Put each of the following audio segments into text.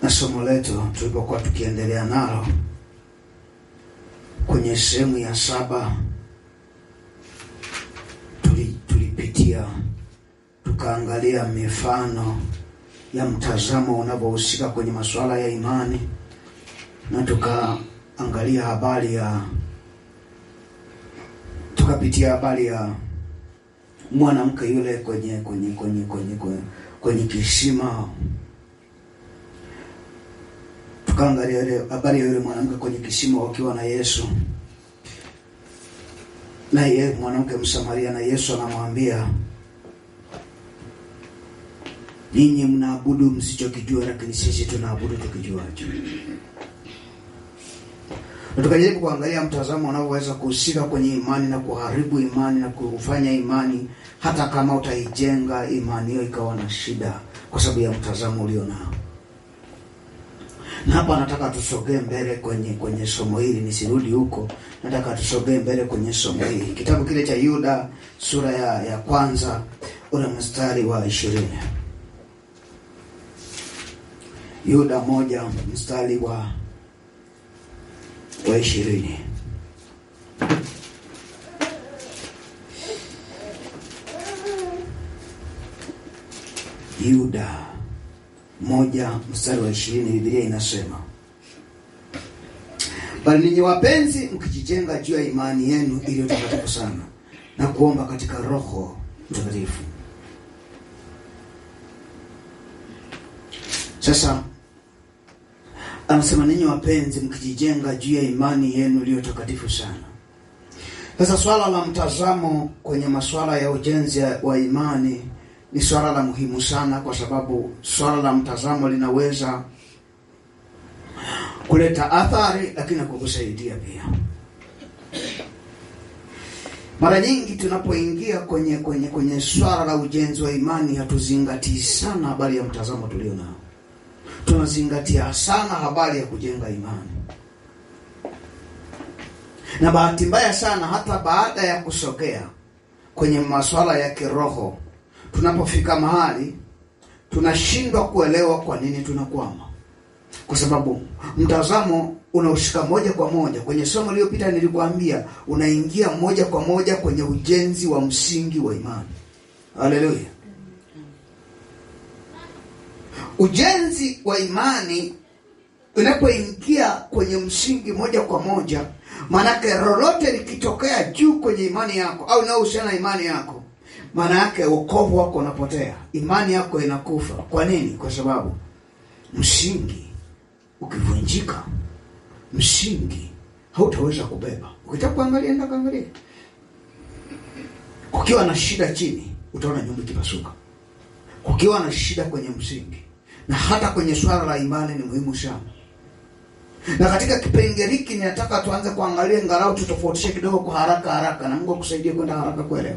na somo letu tulipokuwa tukiendelea nalo kwenye sehemu ya 7 tulipitia tukaangalia mifano ya mtazamo unavyohusika kwenye masuala ya imani, na tukaangalia tukapitia habari ya mwanamke yule kwenye kisima. Tukaangalia ile habari ya yule mwanamke kwenye kisima wakiwa na Yesu, na yeye mwanamke Msamaria, na Yesu anamwambia, ninyi mnaabudu msichokijua, lakini sisi tunaabudu tukijuacho. Na tukajaribu kuangalia mtazamo unaoweza kuhusika kwenye imani na kuharibu imani na kufanya imani, hata kama utaijenga imani hiyo ikawa na shida kwa sababu ya mtazamo ulio nao. Na hapa nataka tusogee mbele kwenye somo hili, nisirudi huko. Nataka tusogee mbele kwenye somo hili. Kitabu kile cha Yuda sura ya kwanza ule mstari wa 20. Yuda 1 mstari wa 20. Yuda 1 mstari wa 20, Biblia inasema, bali ninyi wapenzi, mkijijenga juu ya imani yenu iliyo takatifu sana na kuomba katika Roho Mtakatifu. Sasa anasema ninyi wapenzi, mkijijenga juu ya imani yenu iliyo takatifu sana. Sasa swala la mtazamo kwenye masuala ya ujenzi wa imani ni swala la muhimu sana, kwa sababu swala la mtazamo linaweza kuleta athari, lakini kukusaidia pia. Mara nyingi tunapoingia kwenye swala la ujenzi wa imani, hatuzingatii sana habari ya mtazamo tulio nao. Tunazingatia sana habari ya kujenga imani. Na bahati mbaya sana, hata baada ya kusogea kwenye masuala ya kiroho, tunapofika mahali tunashindwa kuelewa kwa nini tunakwama, kwa sababu mtazamo unahusika moja kwa moja. Kwenye somo lililopita nilikwambia unaingia moja kwa moja kwenye ujenzi wa msingi wa imani. Haleluya. Ujenzi wa imani unapoingia kwenye msingi moja kwa moja, maana lolote likitokea juu kwenye imani yako au linalohusiana na imani yako, maana yake wokovu wako unapotea, imani yako inakufa. Kwa nini? Kwa sababu msingi ukivunjika, msingi hautaweza kubeba. Ukitaka kuangalia, enda kaangalia. Kukiwa na shida chini, utaona nyumba ikipasuka. Kukiwa na shida kwenye msingi, na hata kwenye swala la imani ni muhimu sana. Na katika kipengele hiki ninataka tuanze kuangalia, angalau tutofautishe kidogo kwa haraka, na Mungu akusaidie kwenda haraka kuelewa.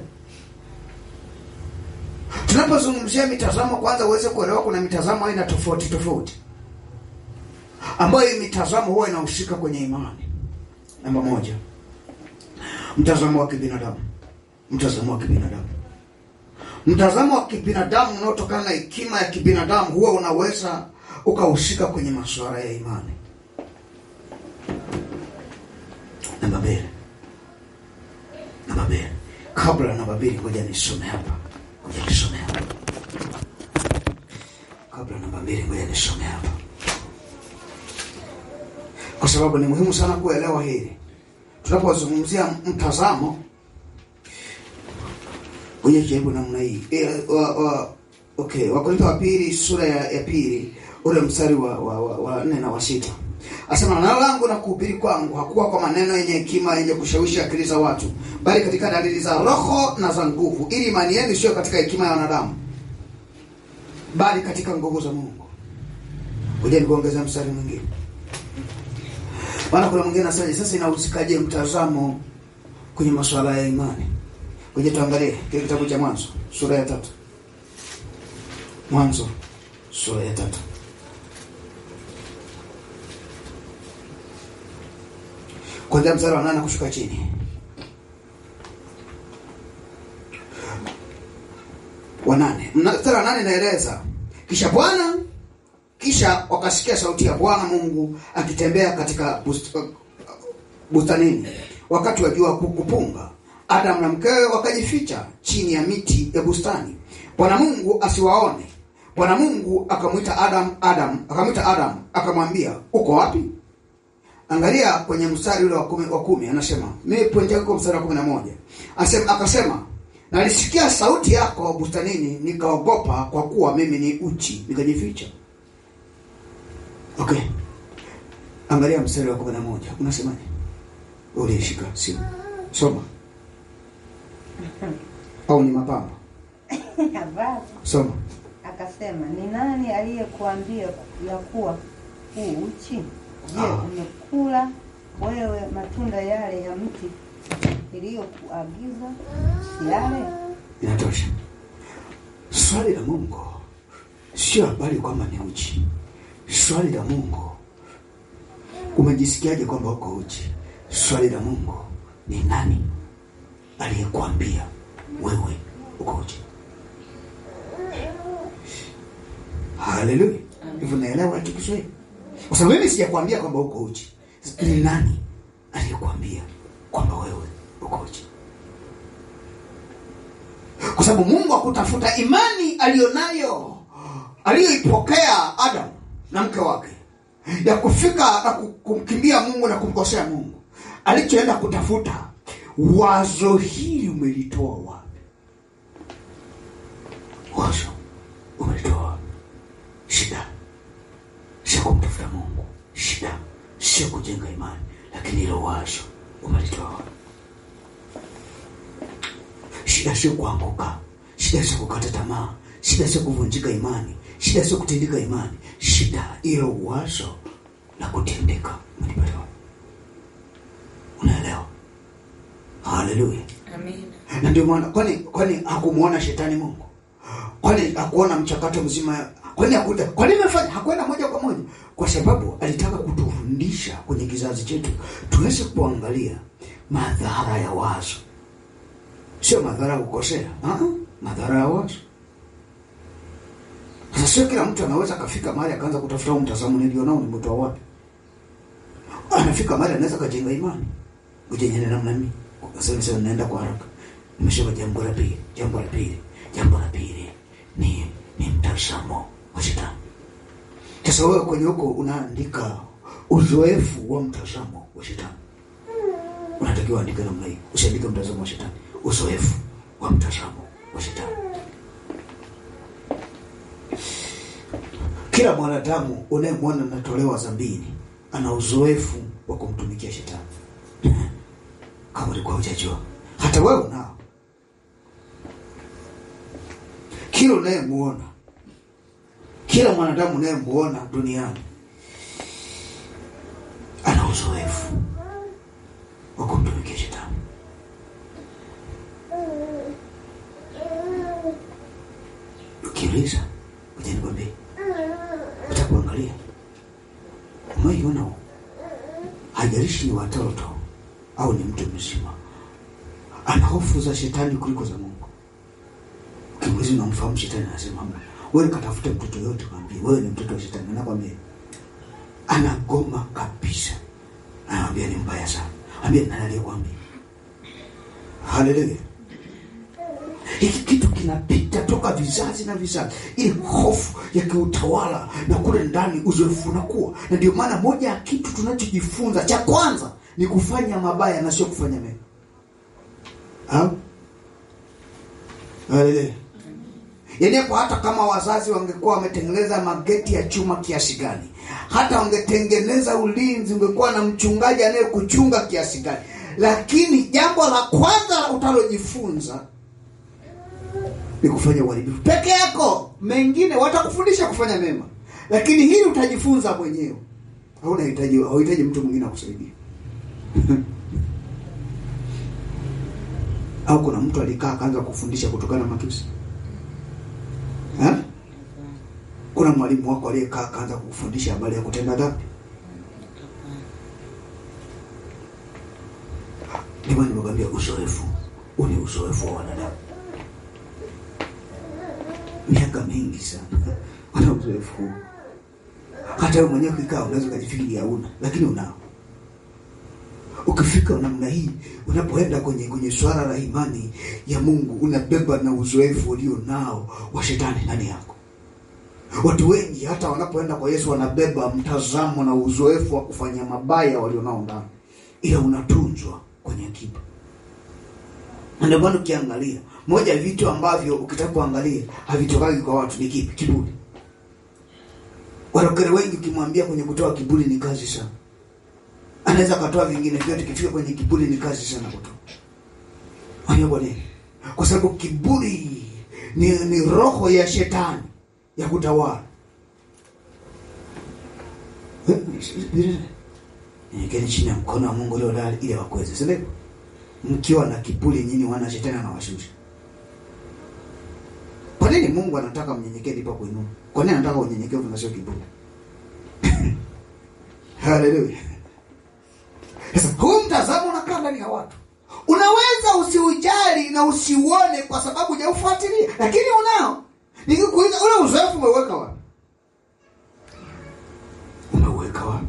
Tunapozungumzia mitazamo, kwanza uweze kuelewa kuna mitazamo aina tofauti ambayo hii mitazamo huwa inahusika kwenye imani. Namba 1, mtazamo wa kibinadamu. Mtazamo wa kibinadamu unaotokana na hekima ya kibinadamu huwa unaweza ukahusika kwenye masuala ya imani. Namba 2. Kabla namba 2, ngoja nisome hapa. Kabla namba 2, ngoja nisome hapa, kwa sababu ni muhimu sana kuelewa hili. Tunapozungumzia mtazamo, ngoja jaribu namna hii. Wakorintho wa pili sura ya 2 ule mstari wa 4 na wa 6. Asema, neno langu na kuhubiri kwangu hakuwa kwa maneno yenye hekima yenye kushawishi akili za watu, bali katika dalili za Roho na za nguvu, ili imani yenu sio katika hekima ya wanadamu, bali katika nguvu za Mungu. Ngoja nikuongezea mstari mwingine. Maana kuna mwingine anasema, sasa inahusikaje mtazamo kwenye masuala ya imani? Ngoja tuangalie kile kitabu cha Mwanzo sura ya 3. Mwanzo sura ya 3. Kwanza mstari wa 8 kushuka chini. Mstari wa 8 inaeleza, kisha Bwana Kisha wakasikia sauti ya Bwana Mungu akitembea katika bustanini wakati wa jua kupunga. Adam na mkewe wakajificha chini ya miti ya bustani, Bwana Mungu asiwaone. Bwana Mungu akamwita Adam, akamwambia, uko wapi? Angalia kwenye mstari ule wa 10 anasema, mimi point yako mstari wa 11. Akasema, nalisikia sauti yako bustanini, nikaogopa kwa kuwa mimi ni uchi, nikajificha. Okay. Angalia mstari wa 11. Unasemaje? Ulishika simu. Soma. Au ni mapambo? Soma. Akasema, ni nani aliyekuambia ya kuwa uchi? Je, umekula wewe matunda yale ya mti iliyokuagiza yale? Inatosha. Swali la Mungu sio habari kwamba ni uchi. Swali la Mungu, umejisikiaje kwamba uko uchi? Swali la Mungu, ni nani aliyekuambia wewe uko uchi? Haleluya. Hivyo naelewa kitu Kiswahili. Kwa sababu mimi sijakwambia kwamba uko uchi. Ni nani aliyekuambia kwamba wewe uko uchi? Kwa sababu Mungu hakutafuta imani alionayo, aliyoipokea Adam na mke wake, ya kufika na kumkimbia Mungu na kumkosea Mungu. Alichoenda kutafuta, wazo hili umelitoa wapi? Wazo umelitoa wapi? Shida sio kumtafuta Mungu, shida sio kujenga imani, lakini hilo wazo umelitoa wapi? Shida sio kuanguka, shida sio kukata tamaa, shida sio kuvunjika imani, shida sio kutindika imani, shida hilo wazo la kutindika umelipata wapi? Unaelewa? Haleluya. Amen. Na ndio maana kwani hakumuona shetani Mungu? Kwani hakuona mchakato mzima? Kwani amefanya hakwenda moja kwa moja? Kwa sababu alitaka kutufundisha kwenye kizazi chetu tuweze kuangalia madhara ya wazo. Sio madhara ya kukosea, madhara ya wazo. Sasa sio kila mtu anaweza kafika mahali akaanza kutafuta mtazamo nilionao ni mtu wapi. Anafika mahali anaweza kujenga imani. Ujenye namna mimi. Sasa naenda kwa haraka. Nimesema jambo la pili ni mtazamo wa shetani. Sasa wewe kwenye huko unaandika uzoefu wa mtazamo wa shetani. Unatakiwa andika namna hii. Usiandike mtazamo wa shetani. Uzoefu wa mtazamo wa shetani. Kila mwanadamu unayemwona anatolewa dhambini ana uzoefu wa kumtumikia shetani. Kama ulikuwa hujajua, hata wewe unao. Kila unayemuona, kila mwanadamu unayemuona duniani ana uzoefu wa kumtumikia shetani. Ukiuliza, ngoja nikwambie, utakuangalia. Umeona, hajalishi ni watoto au ni mtu mzima, ana hofu za shetani kuliko za Mungu. Ukimwezi unamfahamu shetani, anasema wewe katafute mtoto yote mwambie wewe ni mtoto wa shetani, anakwambia anagoma kabisa, anamwambia ni mbaya sana, ambia nani aliyekwambia? Haleluya. Hiki kitu kinapita toka vizazi na vizazi, ile hofu ya kiutawala, na kule ndani uzoefu unakuwa. Na ndio maana moja ya kitu tunachojifunza cha kwanza ni kufanya mabaya na sio kufanya mema. Haleluya. Yaani kwa hata kama wazazi wangekuwa wametengeneza mageti ya chuma kiasi gani, hata wangetengeneza ulinzi, ungekuwa na mchungaji anayekuchunga kiasi gani, lakini jambo la kwanza utalojifunza ni kufanya uharibifu peke yako. Mengine watakufundisha kufanya mema, lakini hili utajifunza mwenyewe. Hauhitaji mtu mwingine akusaidie. Au kuna mtu alikaa akaanza kufundisha kutokana na matusi? Kuna mwalimu wako aliyekaa akaanza kufundisha habari ya kutenda dhambi? Ndio nimekwambia uzoefu, ule uzoefu wa wanadamu. Miaka mingi sana wana uzoefu. Hata wewe mwenyewe ukikaa unaweza kujifikiria hauna, lakini unao. Ukifika namna hii, unapoenda kwenye swala la imani ya Mungu, unabeba na uzoefu ulio nao wa shetani ndani yako. Watu wengi hata wanapoenda kwa Yesu wanabeba mtazamo na uzoefu wa kufanya mabaya walionao ndani, ila unatunzwa kwenye akiba. Ndio maana ukiangalia, moja ya vitu ambavyo ukitaka kuangalia havitokagi kwa watu ni kipi? Kiburi. Warokere wengi ukimwambia kwenye kutoa kiburi ni kazi sana, anaweza katoa vingine vyote, kifika kwenye kiburi ni kazi sana kutoa. Kwa nini? Kwa sababu kiburi ni roho ya shetani ya kutawala. Ni chini ya mkono wa Mungu leo ndani ili wakweze. Sasa mkiwa na kiburi nyinyi wana shetani anawashusha. Kwa nini Mungu anataka mnyenyekee ndipo kuinua? Kwa nini anataka unyenyekevu na sio kiburi? Haleluya. Sasa huu mtazamo unakaa ndani ya watu. Unaweza usiujali na usiuone kwa sababu hujaufuatilia, lakini unao. Nikikuuliza ule uzoefu umeweka wapi? Umeweka wapi?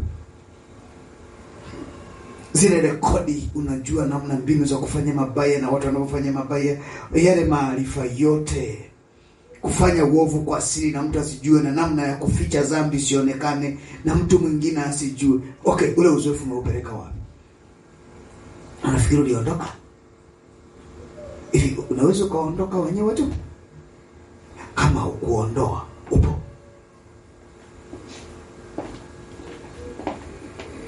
Zile rekodi, unajua namna mbinu za kufanya mabaya na watu wanaofanya mabaya, yale maarifa yote, kufanya uovu kwa siri na mtu asijue, na namna ya kuficha dhambi sionekane na mtu mwingine asijue. Okay, ule uzoefu umeupeleka wapi? Anafikiri uliondoka? Hivi unaweza kuondoka wenyewe tu? Kama ukuondoa, upo.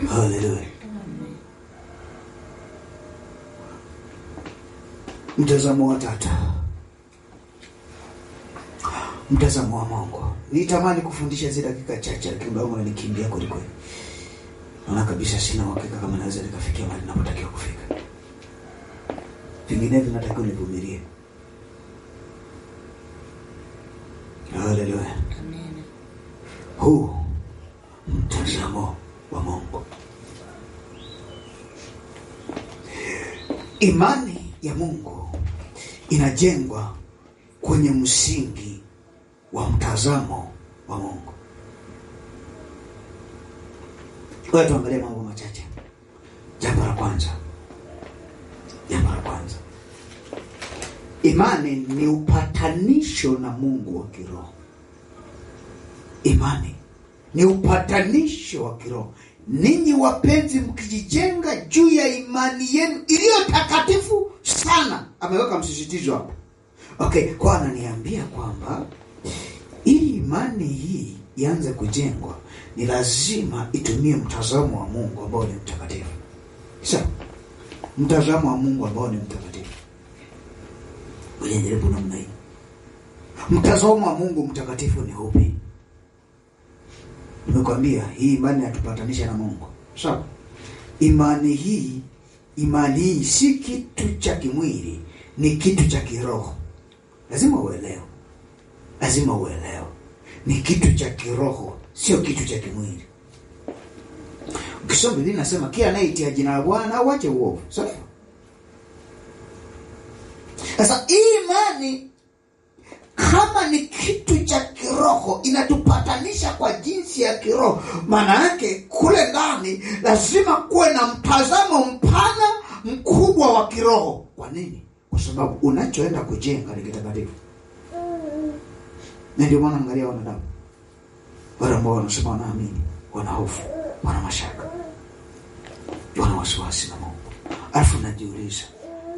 Haleluya. Mtazamo wa tatu. Mtazamo wa Mungu. Nitamani kufundisha zile dakika chache, lakini Mungu ananikimbia kweli kweli. Naona kabisa sina uhakika kama naweza nikafikia mahali ninapotakiwa kufika. Vinginevyo natakiwa nivumilie. Haleluya. Amen. Huu mtazamo wa Mungu. Imani ya Mungu inajengwa kwenye msingi wa mtazamo wa Mungu. Kwa hiyo tuangalie mambo machache. Jambo la kwanza. Imani ni upatanisho na Mungu wa kiroho. Imani ni upatanisho wa kiroho. Ninyi wapenzi, mkijijenga juu ya imani yenu iliyo takatifu sana. Ameweka msisitizo hapo. Okay, kwa ananiambia kwamba ili imani hii ianze kujengwa, ni lazima itumie mtazamo wa Mungu ambao ni mtakatifu. Sasa, mtazamo wa Mungu ambao ni mtakatifu. Unajaribu namna hii. Mtazamo wa Mungu mtakatifu ni upi? Nimekwambia hii imani yatupatanisha na Mungu. Sawa? Imani hii si kitu cha kimwili, ni kitu cha kiroho. Lazima uelewe. Ni kitu cha kiroho, sio kitu cha kimwili. Ukisoma Biblia inasema kila anayeitia jina la Bwana auache uovu. Sawa? Sasa imani kama ni kitu cha kiroho, inatupatanisha kwa jinsi ya kiroho. Maana yake kule ndani lazima kuwe na mtazamo mpana mkubwa wa kiroho. Kwa nini? Kwa sababu unachoenda kujenga ni kitakatifu. Na ndio maana angalia wanadamu, wale ambao wanasema wanaamini, wana hofu, wana mashaka, wana wasiwasi na Mungu. Alafu najiuliza,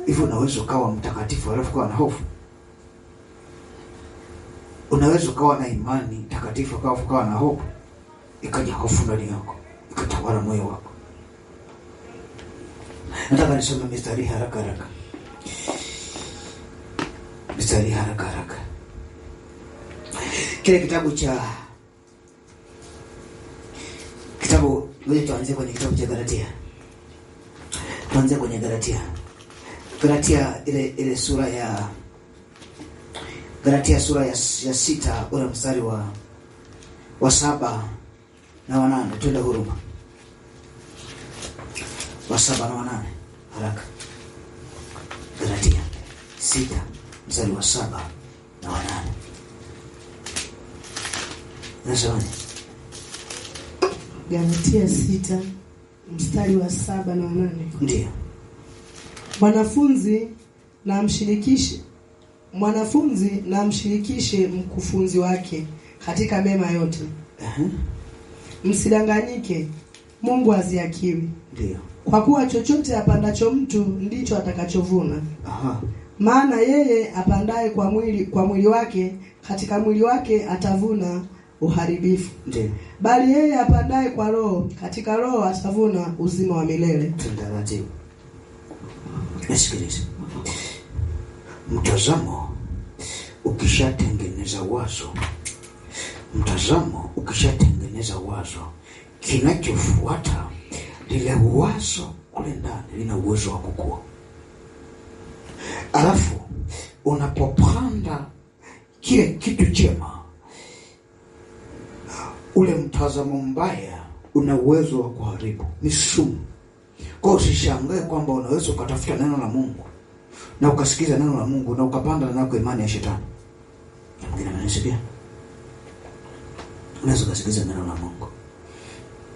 hivyo unaweza ukawa mtakatifu alafu kuwa na hofu? Unaweza ukawa na imani takatifu alafu kuwa na hofu? Ikaja hofu ndani yako, ikatawala moyo wako. Nataka nisome mistari haraka. Kile kitabu ngoja tuanze kwenye kitabu cha Galatia. Tuanze kwenye Galatia ile sura ya Galatia sura ya 6 ule mstari wa 7 na 8. Twende huruma. Wa 7 na 8 haraka. Galatia 6 mstari wa 7 na 8. Nasema Galatia 6 mstari wa 7 na 8. Ndio. Mwanafunzi na mshirikishe mkufunzi wake katika mema yote. Msidanganyike, Mungu haziakiwi. Ndio. Kwa kuwa chochote apandacho mtu ndicho atakachovuna. Maana yeye apandaye kwa mwili wake, katika mwili wake atavuna uharibifu. Ndio. Bali yeye apandaye kwa Roho, katika Roho atavuna uzima wa milele. Taratibu. Sikiliza. Mtazamo ukishatengeneza wazo, kinachofuata lile wazo kule ndani lina uwezo wa kukua. Alafu unapopanda kile kitu chema, ule mtazamo mbaya una uwezo wa kuharibu. Ni sumu. Kwa usishangae kwamba unaweza ukatafuta neno la Mungu na ukasikiza neno la Mungu na ukapanda nako imani ya shetani. Mwingine ananisikia? Unaweza kusikiza neno la Mungu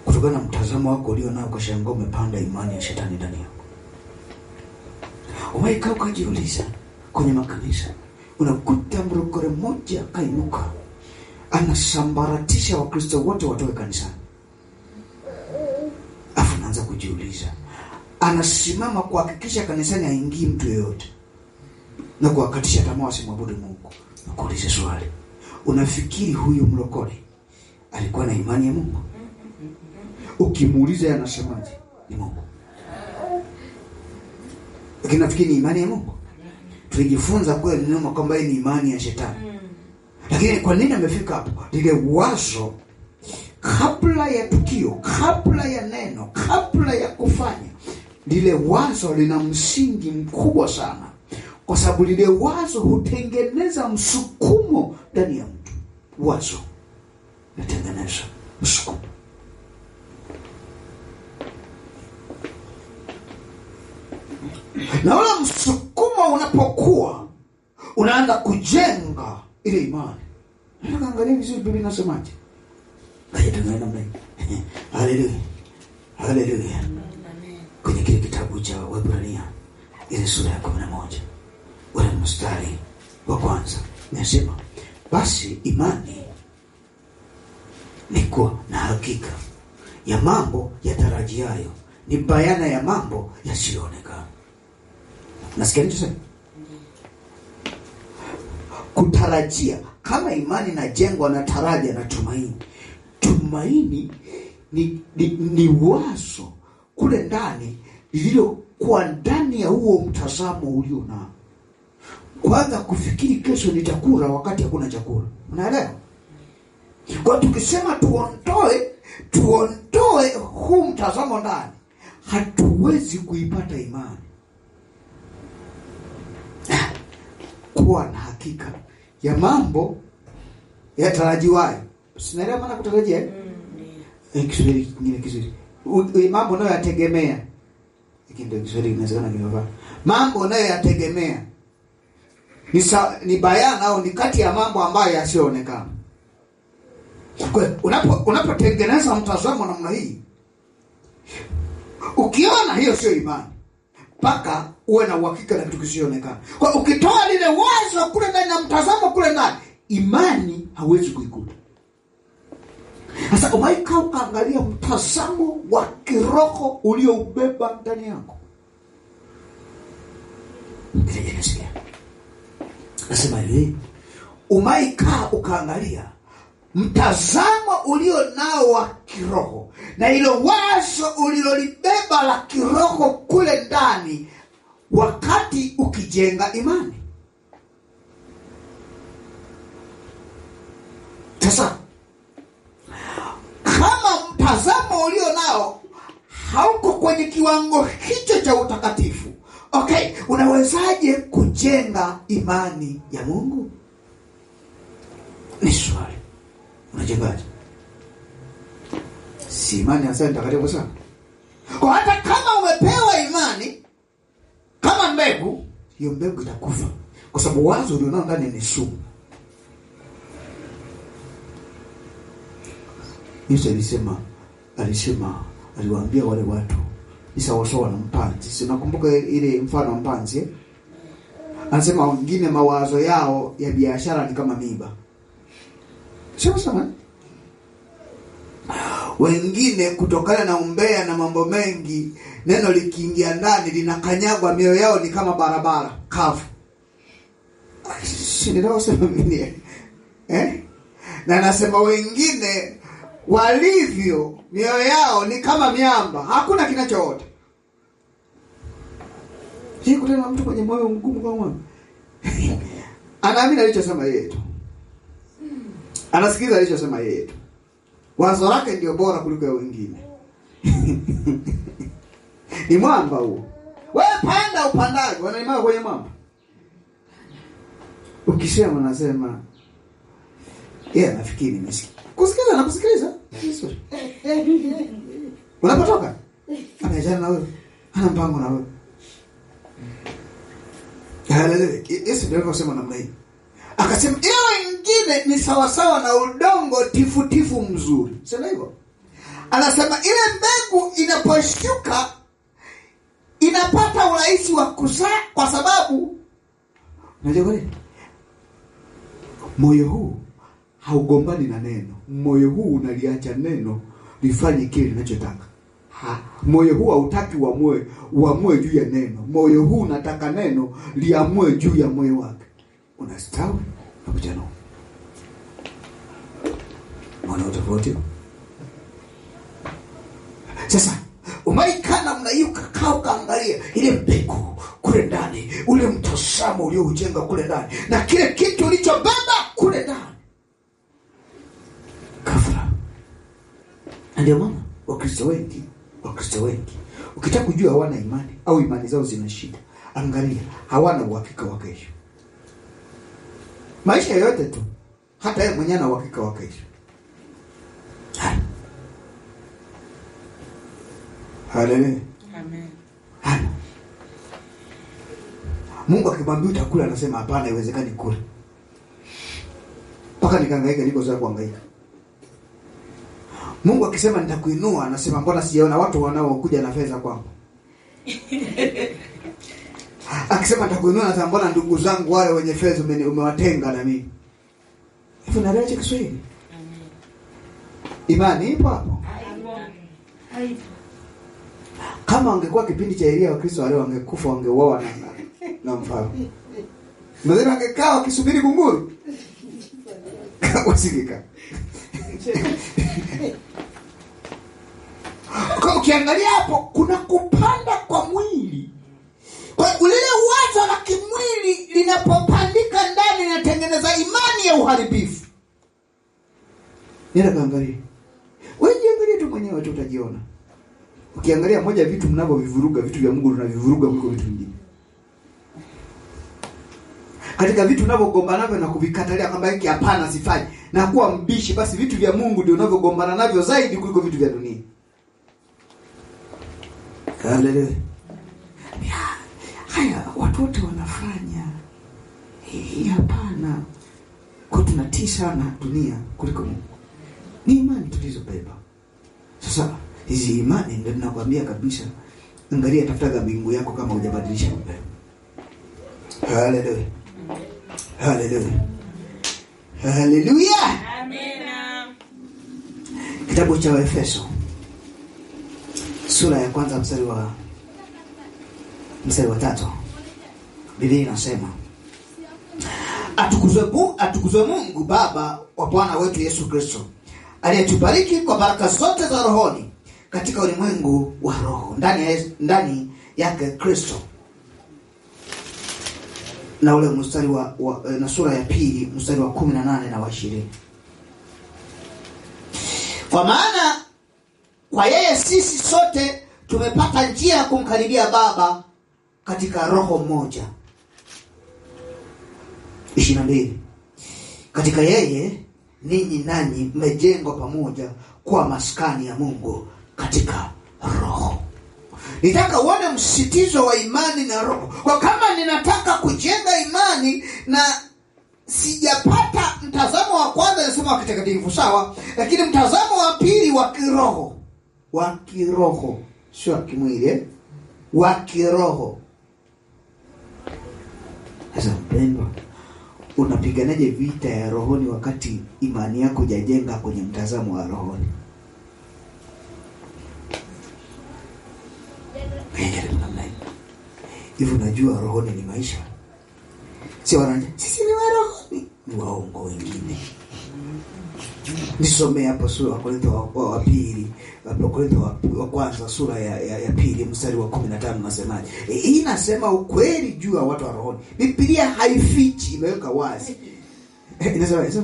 kutokana na mtazamo wako ulio nao, ukashangaa umepanda imani ya shetani ndani yako. Umekaa ukajiuliza kwenye makanisa, unakuta mrokore mmoja kainuka, anasambaratisha Wakristo wote watoke kanisani. Afu naanza kujiuliza, anasimama kuhakikisha kanisani haingii mtu yeyote na kuwakatisha tamaa wasimwabudu Mungu. Nakuuliza swali, unafikiri huyu mrokore alikuwa na imani ya Mungu? Ukimuuliza anasemaje? Ni Mungu. Lakini nafikiri ni imani ya Mungu. Tulijifunza kwa neno kwamba ni imani ya shetani. Lakini kwa nini amefika hapo? Lile wazo kabla ya tukio, kabla ya neno, kabla ya kufanya, lile wazo lina msingi mkubwa sana, kwa sababu lile wazo hutengeneza msukumo ndani ya mtu. Wazo natengeneza msukumo. Na ule msukumo unapokuwa, unaanza kujenga ile imani. Nataka angalia vizuri Biblia inasemaje. Haleluya. Haleluya. Kwenye kile kitabu cha Waebrania ile sura ya 11 ule mstari wa kwanza nasema, basi imani ni kuwa na hakika ya mambo yatarajiayo, ni bayana ya mambo yasiyoonekana. Nasikia nini sasa? Kutarajia. Kama imani inajengwa na taraja na tumaini. Tumaini ni wazo kule ndani lililo kwa ndani ya huo mtazamo ulio nao. Kwanza kufikiri kesho nitakula wakati hakuna chakula. Unaelewa? Kwa tukisema tuondoe huu mtazamo ndani, hatuwezi kuipata imani. Kuwa na hakika ya mambo yatarajiwayo. Sinaelewa maana kutarajia. Kiswahili kingine kizuri. Mambo nayo yategemea. Hiki ndio Kiswahili kinawezekana kinavaa. Mambo nayo yategemea. Ni bayana au ni kati ya mambo ambayo yasioonekana. Kwa unapotengeneza mtazamo namna hii, ukiona hiyo sio imani, mpaka uwe na uhakika na kitu kisioonekana. Kwa ukitoa lile wazo kule ndani na mtazamo kule ndani, imani hauwezi kuikuta. Sasa umaika ukaangalia mtazamo wa kiroho ulioubeba ndani yako. Nisikia. Nasema hivi, umaika ukaangalia mtazamo ulio nao wa kiroho na hilo wazo ulilolibeba la kiroho kule ndani, wakati ukijenga imani. Sasa kama mtazamo ulio nao hauko kwenye kiwango hicho cha utakatifu, okay, unawezaje kujenga imani ya Mungu? Ni swali. Unajengaje? Si imani hasa nitakatifu sana. Kwa hata kama umepewa imani kama mbegu, hiyo mbegu itakufa, kwa sababu wazo ulionao ndani ni sumu. Yesu alisema alisema, aliwaambia wale watu ni sawasawa na mpanzi. Si unakumbuka ile mfano wa mpanzi? Anasema wengine mawazo yao ya biashara ni kama miiba. Sio sawa? Wengine kutokana na umbea na mambo mengi, neno likiingia ndani linakanyagwa, mioyo yao ni kama barabara kavu. Ndio sema mimi. Na nasema wengine walivyo mioyo yao ni kama miamba, hakuna kinachoota. Hii kuna mtu kwenye moyo mgumu kwa mwana. Anaamini alichosema yeye tu. Anasikiza alichosema yeye tu. Wazo lake ndio bora kuliko ya wengine. Ni mwamba huo. Wewe panda upandaji, wanaimaka kwenye mwamba. Ukisema nasema nafikiri nimesikia. Kusikiliza na kusikiliza. Vizuri. Unapotoka? Anajana na wewe. Ana mpango na wewe. Haleluya. Yesu ndio alikuwa namna hii. Akasema ile wengine ni sawasawa na udongo tifutifu mzuri. Sema hivyo. Anasema ile mbegu inaposhuka inapata urahisi wa kuzaa kwa sababu unajua nini? Moyo huu haugombani na neno. Moyo huu unaliacha neno lifanye kile linachotaka. Moyo huu hautaki uamue juu ya neno. Moyo huu unataka neno liamue juu ya moyo wake. Unastawi na kujano. Mwana utafauti. Sasa umaikana mnayuka kaa ukaangalia ile mbegu kule ndani, ule mtazamo ulioujenga kule ndani, na kile kitu ulichobeba kule ndani. Kafara. Ndio maana Wakristo wengi ukitaka kujua hawana imani au imani zao zina shida, angalia, hawana uhakika wa kesho. Maisha yote tu, hata yeye mwenyewe ana uhakika wa kesho. Haleluya. Amen. Hana. Mungu akimwambia utakula, anasema hapana, haiwezekani kula. Paka nikahangaika, niko za kuhangaika. Mungu akisema nitakuinua, anasema mbona sijaona watu wanaokuja na fedha kwangu? Akisema nitakuinua, anasema mbona ndugu zangu wale wenye fedha umewatenga na mimi? Hivyo naleta Kiswahili. Amen. Imani ipo hapo. Amen. Kama angekuwa kipindi cha Elia, Wakristo wale wangekufa, wangeuawa na mfalme. Mzee angekaa akisubiri kunguru. Wasikika. Kwa ukiangalia hapo kuna kupanda kwa mwili. Kwa lile wazo la kimwili linapopandika ndani linatengeneza imani ya uharibifu. Nenda kaangalia. Wewe jiangalie tu mwenyewe tu utajiona. Ukiangalia moja vitu mnavyovivuruga, vitu vya Mungu tunavivuruga kuliko vitu vingine. Katika vitu unavyogombana navyo na kuvikatalia kwamba hiki hapana sifai na kuwa mbishi, basi vitu vya Mungu ndio unavyogombana navyo zaidi kuliko vitu vya dunia. Haleluya. Haya watu wote wanafanya. Hii hapana. Kwa tunatii sana dunia kuliko Mungu. Ni imani tulizobeba. Sasa hizi imani ndio ninakwambia kabisa, angalia, tafuta mbingu yako kama hujabadilisha mbele. Haleluya. Haleluya. Haleluya. Amen. Kitabu cha Efeso sura ya kwanza mstari wa 3. Biblia inasema, atukuzwe Mungu Baba wa Bwana wetu Yesu Kristo, aliyetubariki kwa baraka zote za rohoni katika ulimwengu wa roho, ndani yake Kristo. Na ule mstari na sura ya 2 mstari wa 18 na wa 20. Kwa maana kwa yeye sisi sote tumepata njia ya kumkaribia Baba katika roho mmoja. 22. Katika yeye ninyi nanyi mmejengwa pamoja kwa maskani ya Mungu katika roho. Nitaka uone msitizo wa imani na roho. Kwa kama ninataka kujenga imani na sijapata mtazamo wa kwanza, nasema wa kitakatifu sawa, lakini mtazamo wa pili wa kiroho, wa kiroho, sio kimwili, wa kiroho. Sasa mpendwa, unapiganaje vita ya rohoni wakati imani yako hujajenga kwenye mtazamo wa rohoni? Hivyo unajua rohoni ni maisha. Si wananja, sisi ni wa rohoni, ni waongo wengine. Nisomee hapo sura ya Korintho wa pili, Korintho wa kwanza sura ya pili mstari wa 15 nasemaje? Hii inasema ukweli juu ya watu wa rohoni. Biblia haifichi, imeweka wazi. Inasema hizo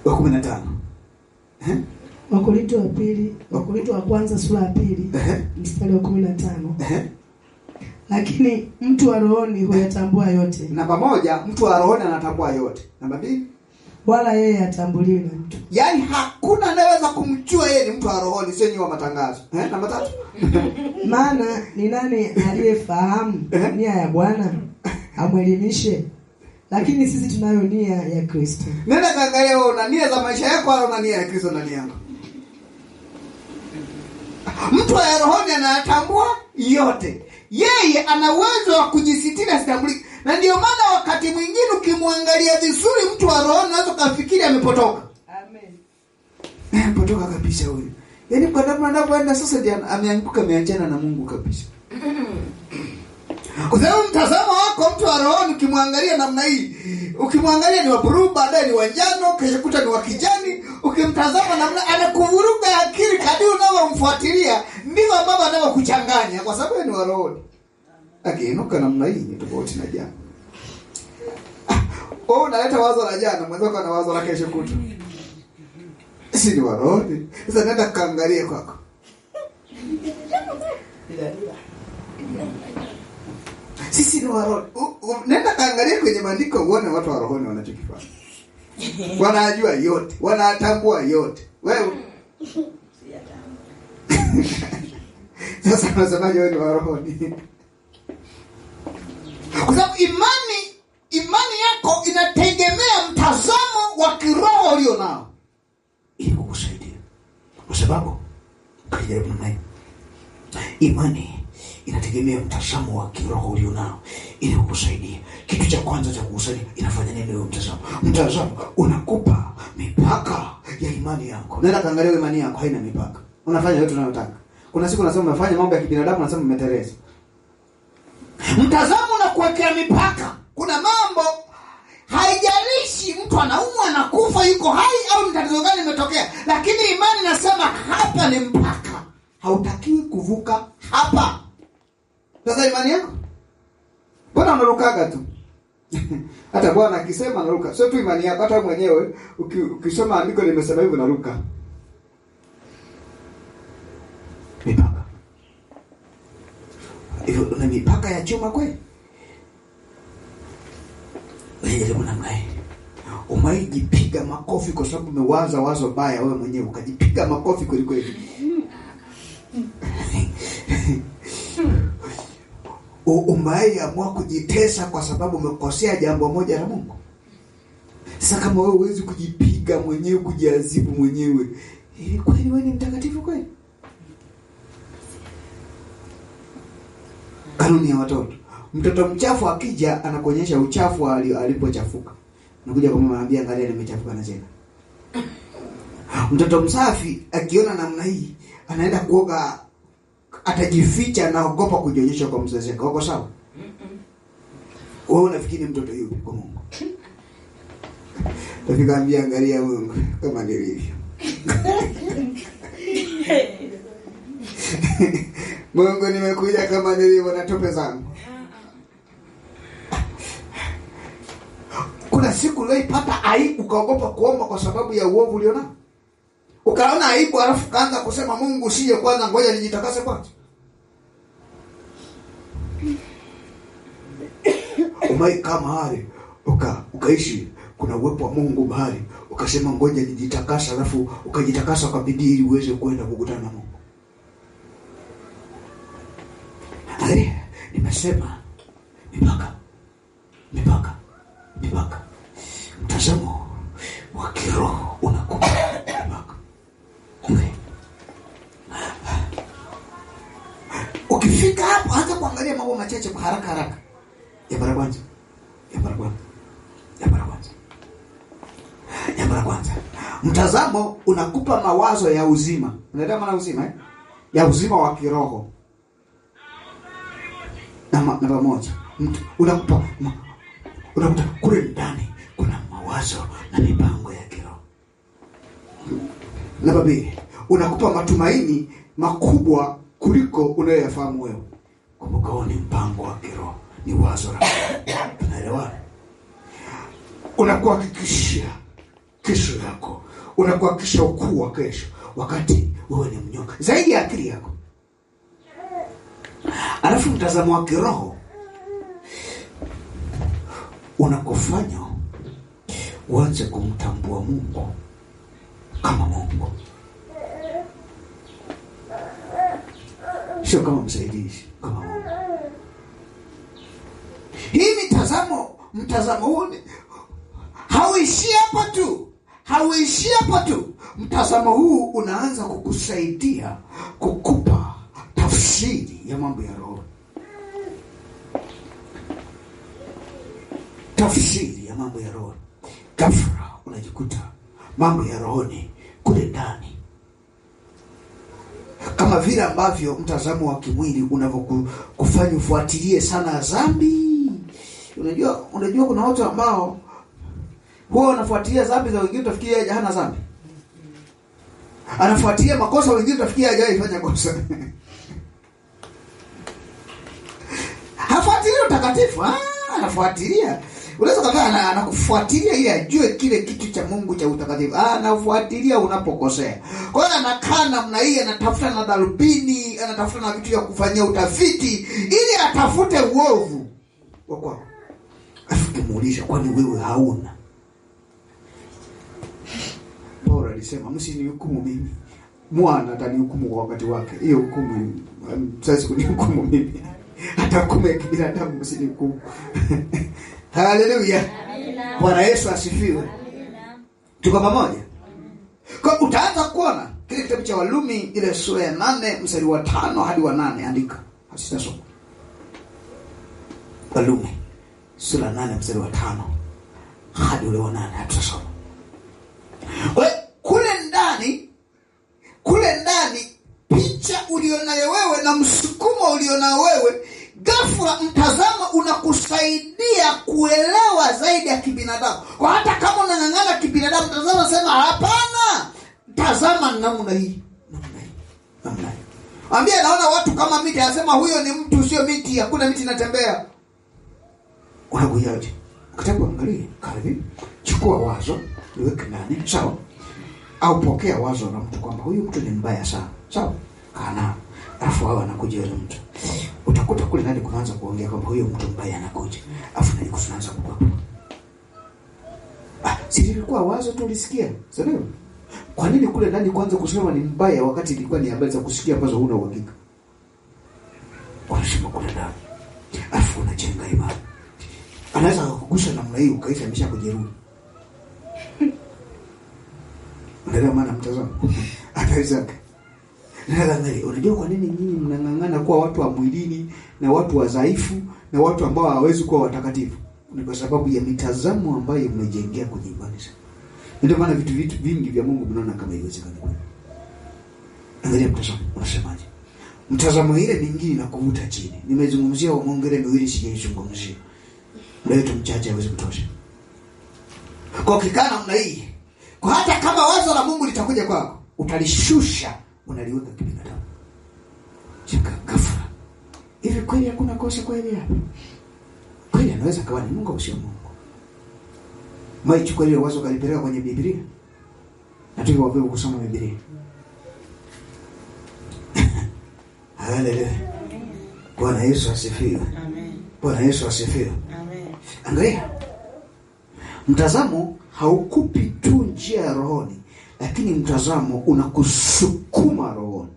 wa 15. Wakorintho wa kwanza sura ya pili mstari wa 15. Lakini mtu wa rohoni huyatambua yote. Namba moja, mtu wa rohoni anatambua yote. Namba mbili, wala yeye hatambuliwi na mtu. Yaani hakuna anayeweza kumjua yeye ni mtu wa rohoni, sio ni wa matangazo. Namba tatu. Maana ni nani aliyefahamu nia ya Bwana amwelimishe? Lakini sisi tunayo nia ya Kristo. Nenda kaangalia wewe una nia za maisha yako au una nia ya Kristo ndani yako? Mtu wa rohoni anatambua yote. Yeye ana uwezo wa kujisitiri asitambulike. Na ndio maana wakati mwingine ukimwangalia vizuri mtu wa rohoni unaweza kufikiri amepotoka. Amen. Potoka kabisa huyo. Yaani kwa namna anapoenda sasa ndiye ameanguka, ameachana na Mungu kabisa. Kwa sababu mtazamo wako mtu wa rohoni ukimwangalia namna hii, ukimwangalia ni wa blue, baadaye ni wa njano, kesho kuta ni wa kijani, ukimtazama namna anakuvuruga akili kadri unavyomfuatilia, ndivyo baba anavyokuchanganya kwa sababu ni wa rohoni. Akiinuka namna hii ni tofauti na jana. Unaleta wazo la jana, mwenzako ana wazo la kesho kuta. Si ni wa rohoni. Sasa nenda kaangalie kwako. Sisi ni wa rohoni. Nenda kaangalia kwenye maandiko uone watu wa rohoni wanachokifanya. Wanajua yote, wanatambua yote. Wewe sasa unasemaje wewe ni wa rohoni? Kwa sababu imani yako inategemea mtazamo wa kiroho ulio nao. Ili kukusaidia. Kwa sababu kujaribu nayo. Imani inategemea mtazamo wa kiroho ulio nao ili kukusaidia. Kitu cha kwanza cha kukusaidia inafanya nini wewe mtazamo? Mtazamo unakupa mipaka ya imani yako. Nenda kaangalia imani yako haina mipaka. Unafanya yote unayotaka. Kuna siku unasema unafanya mambo ya kibinadamu, unasema umetereza. Mtazamo unakuwekea mipaka. Kuna mambo haijalishi mtu anaumwa na kufa yuko hai au tatizo gani limetokea, lakini imani nasema hapa ni mpaka. Hautakiwi kuvuka hapa. Sasa imani yako? Bwana unarukaga tu. Hata Bwana akisema unaruka. Sio tu imani yako, hata mwenyewe ukisoma andiko limesema hivyo unaruka. Mipaka. Hivyo una mipaka ya chuma kweli? Wewe namna hii. Umaijipiga makofi kwa sababu umewaza wazo baya wewe mwenyewe ukajipiga makofi kweli kweli. Umeamua kujitesa kwa sababu umekosea jambo moja la Mungu. Sasa kama wewe huwezi kujipiga mwenyewe, kujiadhibu mwenyewe, kweli wewe ni mtakatifu kweli? Kanuni ya watoto. Mtoto mchafu akija anakuonyesha uchafu alipochafuka. Unakuja kwa mama anambia angalia nimechafuka na tena. Mtoto msafi akiona namna hii anaenda kuoga, atajificha na ogopa kujionyesha kwa mzazi wake. Uko sawa? Wewe unafikiri mtoto yupi kwa Mungu? Tafikamwambia angalia Mungu kama nilivyo. Mungu nimekuja kama nilivyo na tope zangu. Kuna siku uliopata aibu ukaogopa kuomba kwa sababu ya uovu ulionao? Ukaona aibu alafu kaanza kusema Mungu usije kwanza, ngoja nijitakase kwanza. Umekaa mahali ukaishi kuna uwepo wa Mungu mahali, ukasema ngoja nijitakase, alafu ukajitakasa kwa bidii ili uweze kwenda kukutana na Mungu. Nimesema mipaka. Mtazamo wa kiroho unakupa mipaka. Nataka kuangalia mambo machache kwa haraka haraka. Jambo la kwanza. Mtazamo unakupa mawazo ya uzima. Unaelewa maana uzima ya uzima wa kiroho. Namba moja. Unakupa kule ndani kuna mawazo na mipango ya kiroho. Namba mbili. Unakupa matumaini makubwa kuliko unayoyafahamu wewe. Kumbuka ni mpango wa kiroho, ni wazo la Mungu. Tunaelewana? Unakuhakikishia kesho yako, unakuhakikishia ukuu wa kesho wakati wewe ni mnyonge zaidi ya akili yako. Alafu mtazamo wa kiroho unakufanya uanze kumtambua Mungu kama Mungu, sio kama msaidizi, kama Mungu. Hii mtazamo huu hauishi hapo tu. Mtazamo huu unaanza kukusaidia kukupa tafsiri ya mambo ya roho. Tafsiri ya mambo ya roho. Ghafla unajikuta mambo ya rohoni kule ndani. Kama vile ambavyo mtazamo wa kimwili unavyokufanya ufuatilie sana dhambi. Unajua kuna watu ambao huwa wanafuatilia dhambi za wengine, utafikiria yeye hana dhambi. Anafuatilia makosa wengine, utafikiria hajawahi fanya kosa. Hafuatilia utakatifu, anafuatilia. Unaweza kama anakufuatilia ili ajue kile kitu cha Mungu cha utakatifu. Anafuatilia unapokosea. Kwa hiyo anakaa namna hii, anatafuta na darubini, anatafuta na vitu vya kufanyia utafiti ili atafute uovu wa kwako. Afikimuuliza, kwani wewe hauna? Paulo alisema, msinihukumu mimi, mwana atanihukumu kwa wakati wake. Hiyo hukumu sasa kunihukumu mimi, hata hukumu ya kibinadamu msinihukumu. Haleluya. Bwana Yesu asifiwe. Tuko pamoja? Kwa utaanza kuona kile kitabu cha Warumi ile sura ya 8 mstari wa 5 hadi wa 8, andika. Sitasoma. Warumi sura 8 mstari wa 5 hadi ule wa 8, hatusoma. Kule ndani picha ulionayo wewe na msukumo ulionao wewe, ghafla mtazamo unakusaidia kuelewa zaidi ya kibinadamu. Kwa hata kama unang'ang'ana kibinadamu, mtazamo sema hapana, tazama namna hii. Ambia naona watu kama miti, anasema huyo ni mtu sio miti, hakuna miti inatembea. Unakujaje? Kitabu angalia, karibu chukua wazo, liweke ndani, sawa? Au pokea wazo la mtu kwamba huyu mtu ni mbaya sana, sawa? Kana alafu hawa anakuja yule mtu. Utakuta kule ndani kuanza kuongea kwamba huyo mtu mbaya anakuja. Alafu ndani kuanza kubaba. Si ilikuwa wazo tu ulisikia, sawa? Kwa nini kule ndani kwanza kusema ni mbaya wakati ilikuwa ni habari za kusikia ambazo huna uhakika? Unasema kule ndani. Alafu unajenga imani. Anaweza kukugusa namna hiyo ukaisha ameshakujeruhi. Unaelewa maana mtazamo? Ataweza. Unajua kwa nini nyinyi mnang'ang'ana kuwa watu wa mwilini na watu wadhaifu na watu ambao hawawezi kuwa watakatifu? Ni kwa sababu ya mitazamo ambayo mmejengea kwenye imani. Ndio maana vitu vingi vya Mungu mnaona kama haiwezekani. Angalia mtazamo, unasemaje? Mtazamo ile mingine inakuvuta chini. Nimezungumzia waongele miwili, sijaizungumzia. Leo tumchache hawezi kutosha. Kwa kikana mna hii. Kwa hata kama wazo la Mungu litakuja kwako, utalishusha, unaliweka kibinadamu. Cheka ghafla. Hivi kweli hakuna kosa kweli hapa? Kweli anaweza kawa ni Mungu au sio Mungu? Chukua ile wazo kalipeleka kwenye Biblia. Nataka wapewe kusoma Biblia. Haleluya. Bwana Yesu asifiwe. Amen. Bwana Yesu asifiwe. Amen. Angalia. Mtazamo haukupi tu njia ya rohoni, lakini mtazamo unakusukuma rohoni.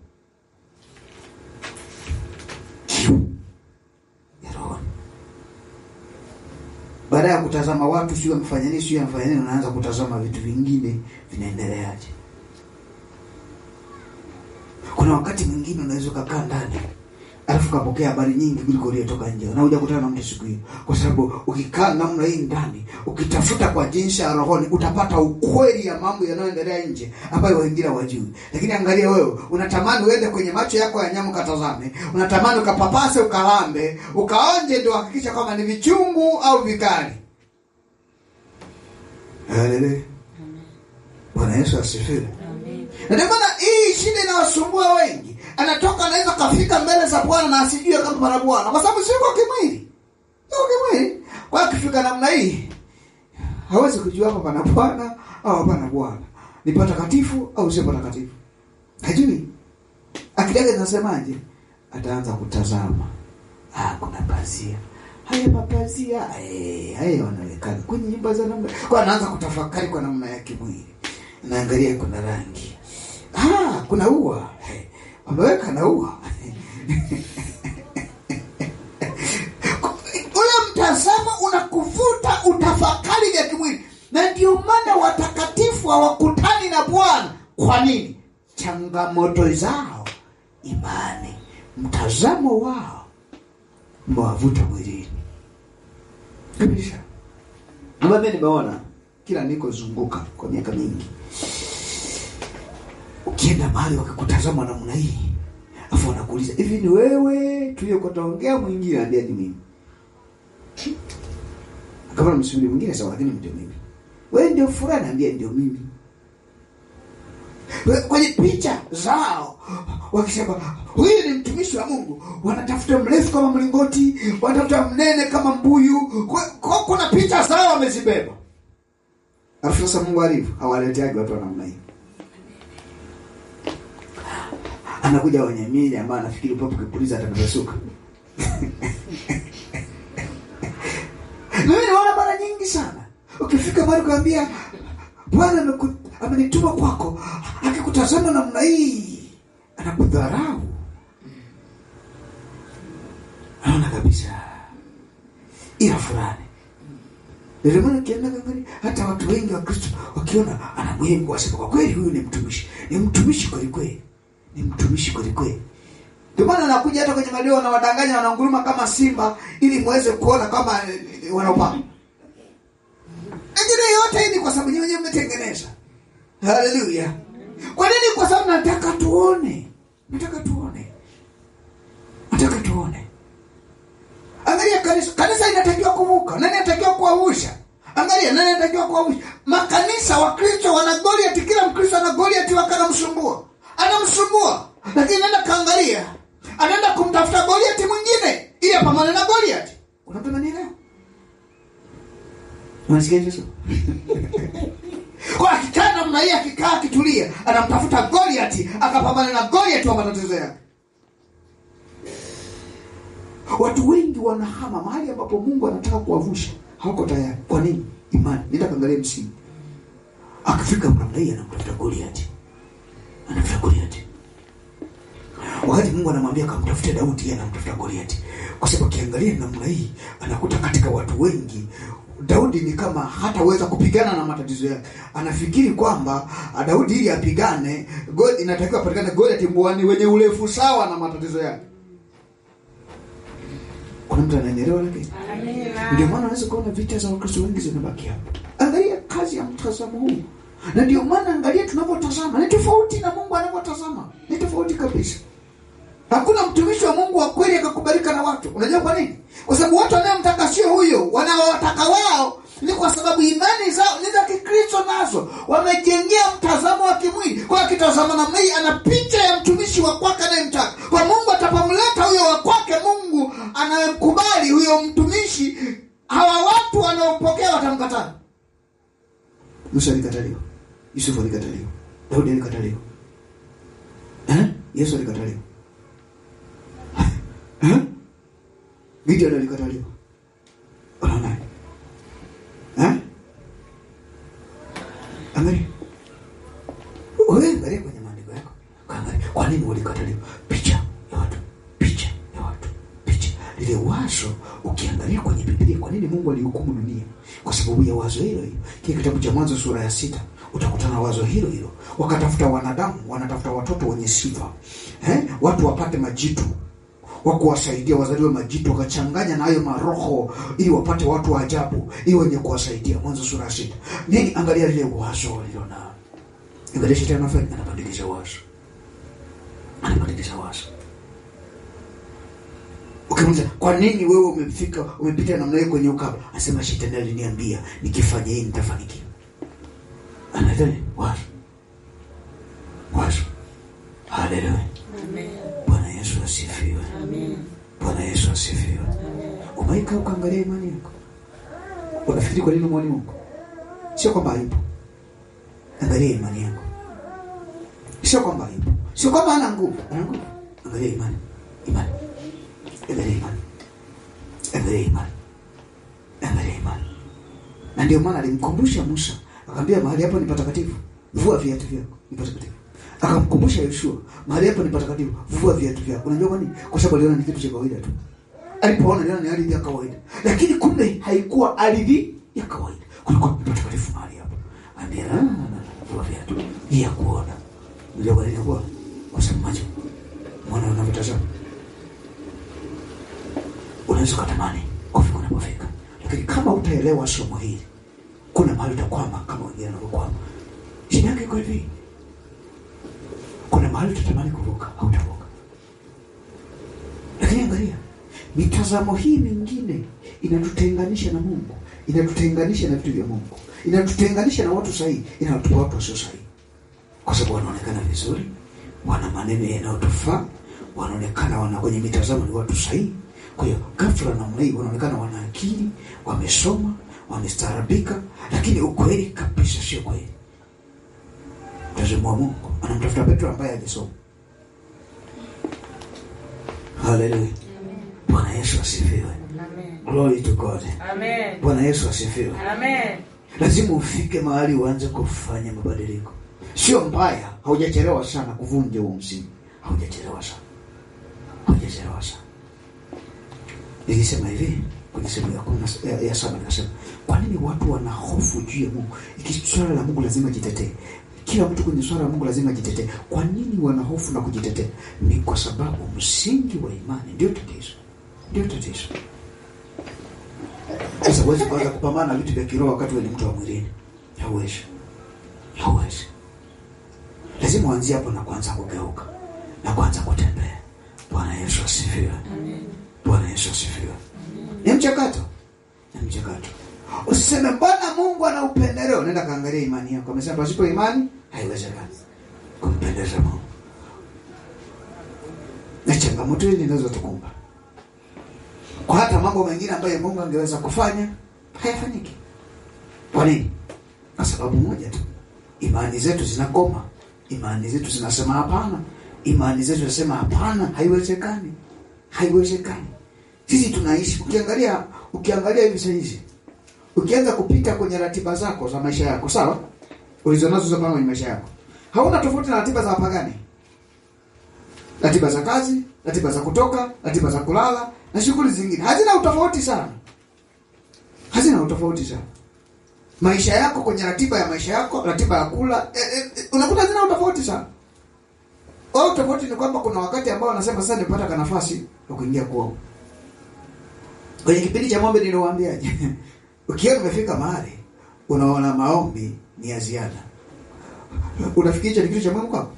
Ya rohoni. Baada ya kutazama watu sio wamefanya nini, unaanza kutazama vitu vingine vinaendeleaje. Kuna wakati mwingine unaweza kukaa ndani, alafu kapokea habari nyingi kuliko uliyetoka nje, unakuja kukutana na mtu siku hiyo. Kwa sababu ukikaa namna hii ndani, ukitafuta kwa jinsi ya rohoni, utapata ukweli ya mambo yanayoendelea nje ambayo wengine hawajui. Lakini angalia wewe, unatamani uende kwenye macho yako ya nyama katazame, unatamani ukapapase, ukalambe, ukaonje, ndio hakikisha kama ni vichungu au vikali. Haleluya. Bwana Yesu asifiwe. Amen. Na ndio maana hii shida inawasumbua wengi. Anatoka anaweza kafika mbele za Bwana na asijue kama pana Bwana, kwa sababu siko kimwili. Siko kimwili. Kwa akifika namna hii, hawezi kujua hapa pana Bwana au hapana Bwana. Ni patakatifu au sio patakatifu. Hajui. Akidage nasemaje? Ataanza kutazama. Kuna pazia. Haya mapazia, haya wanaonekana kwenye nyumba za namna. Kwa anaanza kutafakari kwa namna ya kimwili. Naangalia kuna rangi. Kuna ua. Wameweka na ua. Ule mtazamo unakuvuta utafakari ya kimwili. Na ndio maana watakatifu hawakutani na Bwana. Kwa nini? Changamoto zao, imani, mtazamo wao mwavuta mwilini. Kabisa. Mimi nimeona kila niko zunguka kwa miaka mingi, ukienda mahali wakikutazama namna hii, afu wanakuuliza, hivi ni wewe tuliyokuongea mwingine anambia ni mimi? Kama msubiri mwingine sawa, lakini ndio mimi. Wewe ndio fulani, anambia ndio mimi. Kwenye picha zao wakisema huyu ni mtumishi wa Mungu, wanatafuta mrefu kama mlingoti, wanatafuta mnene kama mbuyu. Kuna picha zao wamezibeba. Alafu sasa Mungu alivyo hawaleteagi watu wa namna hii. Anakuja wenye mili ambaye anafikiri popo kipuliza atanasuka. Mimi naona mara nyingi sana ukifika mahali kuambia Bwana amenituma kwako, akikutazama namna hii anakudharau. Anaona kabisa ila fulani. Ndio maana kienda kangani, hata watu wengi wa Kristo wakiona anamwengu wasema kwa kweli huyu ni mtumishi. Ni mtumishi kweli kweli. Ni mtumishi kweli kweli. Ndio maana anakuja hata kwenye maleo na wadanganya, wananguruma kama simba ili muweze kuona kama wanaopaa. Lakini yote hii ni kwa sababu nyinyi mmetengeneza. Haleluya. Kwa nini? Kwa sababu nataka tuone. Nataka tuone. Angalia kanisa inatakiwa kuvuka. Nani anatakiwa kuwavusha? Angalia nani anatakiwa kuwavusha? Makanisa wa Kristo wana Goliath, kila Mkristo ana Goliath wakanamsumbua. Anamsumbua. Lakini nenda kaangalia. Anaenda kumtafuta Goliath mwingine ili apambane na Goliath. Unapenda nini leo? Unasikia hicho? Kwa akikaa namna hii, akikaa akitulia, anamtafuta Goliath, akapambana na Goliath wa matatizo yake. Watu wengi wanahama mahali ambapo Mungu anataka kuwavusha. Hawako tayari. Kwa nini? Imani. Nenda kaangalia msingi. Akifika namna hii anamtafuta Goliath. Wakati Mungu anamwambia kamtafute Daudi, yeye anamtafuta Goliath. Kwa sababu kiangalia namna hii, anakuta katika watu wengi Daudi ni kama hataweza kupigana na matatizo yake. Anafikiri kwamba Daudi ili apigane, inatakiwa patikane Goliath mbwani wenye urefu sawa na matatizo yake. Kuna mtu ananielewa lakini? Amina. Ndio maana unaweza kuona vita za Wakristo wengi zinabaki hapo. Angalia kazi ya mtazamo huu. Na ndio maana angalia tunapotazama, ni tofauti na Mungu anapotazama. Ni tofauti kabisa. Hakuna mtumishi wa Mungu wa kweli akakubalika na watu. Unajua kwa nini? Kwa sababu watu wanayomtaka sio huyo, wanaowataka wao ni kwa sababu imani zao ni za Kikristo, nazo wamejengea mtazamo wa kimwili. Kwa kitazama namna hii, ana picha ya mtumishi wa kwake anayemtaka. Kwa Mungu atapomleta huyo wa kwake, Mungu anayemkubali huyo mtumishi, hawa watu wanaompokea watamkataa. Musa alikataliwa, Yusuf alikataliwa, Daudi alikataliwa, Yesu alikataliwa, Gideon alikataliwa. Unaona? Angalia. Wewe angalia kwenye maandiko yako. Kwa nini walikataliwa? Picha ya watu. Ile wazo ukiangalia kwenye Biblia, kwa nini Mungu alihukumu dunia? Kwa sababu ya wazo hilo. Kile kitabu cha Mwanzo sura ya 6 utakutana wazo hilo. Wakatafuta wanadamu, wanatafuta watoto wenye sifa. Watu wapate majitu. wa kuwasaidia wazaliwe majitu, wakachanganya na hayo maroho ili wapate watu wa ajabu ili wenye kuwasaidia. Mwanzo sura 6. Nini? Angalia lile wazo liliona. Angalia shetani anafanya, anabadilisha wazo. Anabadilisha wazo. Ukimuuliza, kwa nini wewe umepita namna hiyo kwenye ukaba? Anasema shetani aliniambia nikifanya hii nitafanikiwa. Anadhani wazo. Wazo. Haleluya. Amen. Bwana Yesu asifiwe. Amen. Bwana Yesu asifiwe. Amen. Umeika ukaangalia imani yako. Unafikiri kwa nini muone Mungu? Sio kwamba hayupo. Angalia imani yako. Sio kwamba hayupo. Sio kwamba hana nguvu. Ana nguvu. Angalia imani. Imani. Angalia imani. Angalia imani. Angalia imani. Na ndio maana alimkumbusha Musa, akamwambia mahali hapo ni patakatifu, vua viatu vyako, ni patakatifu. Akamkumbusha Yoshua, mahali hapo ni patakatifu, vua viatu vyako. Unajua kwa nini? Kwa sababu aliona ni kitu cha kawaida tu. Alipoona aliona ni ardhi ya kawaida. Lakini kumbe haikuwa ardhi ya kawaida. Kulikuwa patakatifu mahali hapo. Ambia vua viatu. Hii ya kuona. Ndio kwa nini kwa? Kwa sababu macho. Mwana unavyotazama. Unaweza kutamani kufika unapofika. Lakini kama utaelewa somo hili, kuna mahali utakwama kama wengine wanavyokwama. Shida yake iko hivi. Kuna mahali utatamani kuvuka, hautavuka. Lakini angalia, mitazamo hii mingine inatutenganisha na Mungu, inatutenganisha na vitu vya Mungu, inatutenganisha na watu sahihi, inatupa watu wasio sahihi. Kwa sababu wanaonekana vizuri, wana maneno yanayotufaa, wanaonekana wana kwenye mitazamo ni watu sahihi. Kwa hiyo ghafla namna hii wanaonekana wana akili, wamesoma, wamestaarabika, lakini ukweli kabisa sio kweli. Mtazamo wa Mungu anamtafuta Petro ambaye hajasoma. Haleluya. Bwana Yesu asifiwe. Amen. Glory to God. Amen. Bwana Yesu asifiwe. Amen. Lazima ufike mahali uanze kufanya mabadiliko. Sio mbaya, haujachelewa sana kuvunja huo msingi. Haujachelewa sana. Haujachelewa sana. Nilisema hivi kwenye sehemu ya 7 nikasema, kwa nini watu wana hofu juu ya Mungu? Swala la Mungu lazima jitetee. Kila mtu kwenye swala la Mungu lazima jitetee. Kwa nini wana hofu na kujitetea? Ni kwa sababu msingi wa imani ndio tatizo. Ndio tatizo. Sasa huwezi kuanza kupambana na vitu vya kiroho wakati wewe ni mtu wa mwilini. Hauwezi. Hauwezi. Lazima uanzie hapo na kuanza kugeuka na kuanza kutembea. Bwana Yesu asifiwe. Amen. Bwana Yesu asifiwe. Ni mchakato. Ni mchakato. Usiseme mbona Mungu ana upendeleo. Nenda kaangalia imani yako. Amesema pasipo imani haiwezekani kumpendeza Mungu. Na changamoto hili linaweza tukumba. Kwa hata mambo mengine ambayo Mungu angeweza kufanya hayafanyiki. Kwa nini? Kwa sababu moja tu. Imani zetu zinakoma. Imani zetu zinasema hapana. Imani zetu zinasema hapana, haiwezekani. Haiwezekani. Sisi tunaishi, ukiangalia hivi sasa hivi. Ukianza kupita kwenye ratiba zako za maisha yako, sawa? Ulizonazo za kwenye maisha yako. Hauna tofauti na ratiba za wapagani. Ratiba za kazi, ratiba za kutoka, ratiba za kulala na shughuli zingine. Hazina utofauti sana. Hazina utofauti sana. Maisha yako kwenye ratiba ya maisha yako, ratiba ya kula, unakuta hazina utofauti sana. Au tofauti ni kwamba kuna wakati ambao wanasema sasa nimepata nafasi ya kuingia kwao. Kwenye kipindi cha maombi niliwaambiaje? Ukiona umefika mahali unaona maombi ni ya ziada, unafikiri ni kitu cha muhimu kwako?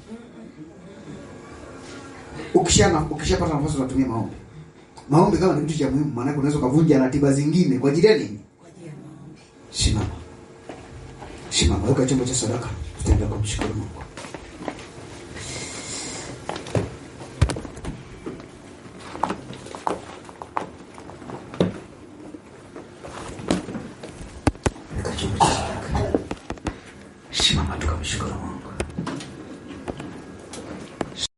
Ukishapata nafasi unatumia maombi. Maombi kama ni kitu cha muhimu, maana unaweza kuvunja ratiba zingine kwa ajili ya nini? Kwa ajili ya maombi. Simama. Simama, weka chombo cha sadaka. Tutaenda kumshukuru Mungu. Simama tukamshukuru Mungu.